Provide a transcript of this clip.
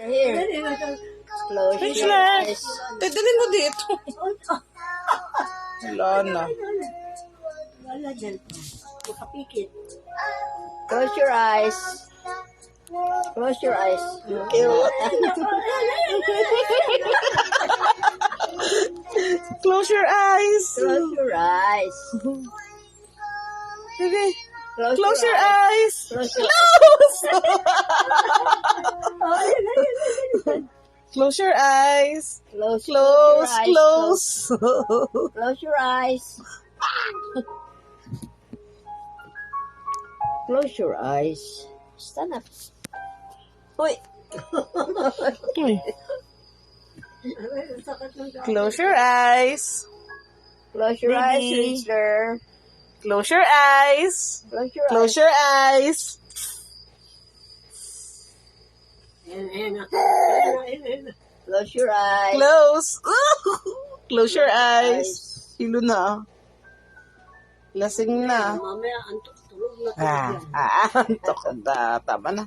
Here. Close French your lang. eyes. Dadalhin mo dito. Wala na. Wala dyan. Makapikit. Close your eyes. Close your eyes. Close your eyes. Close your eyes. Baby, Close, close your eyes. Close your Close your eyes. Close, Close, your eyes. close. Close your eyes. Close your eyes. Stand up. Uy. Uy. Close your eyes. Close your eyes, Baby. sister. Close your eyes. Close your Close eyes. your eyes. Close your eyes. Close. Close your eyes. Hilo na. Lasing na. Mamaya, antok tulog na. Antok na. Tama na.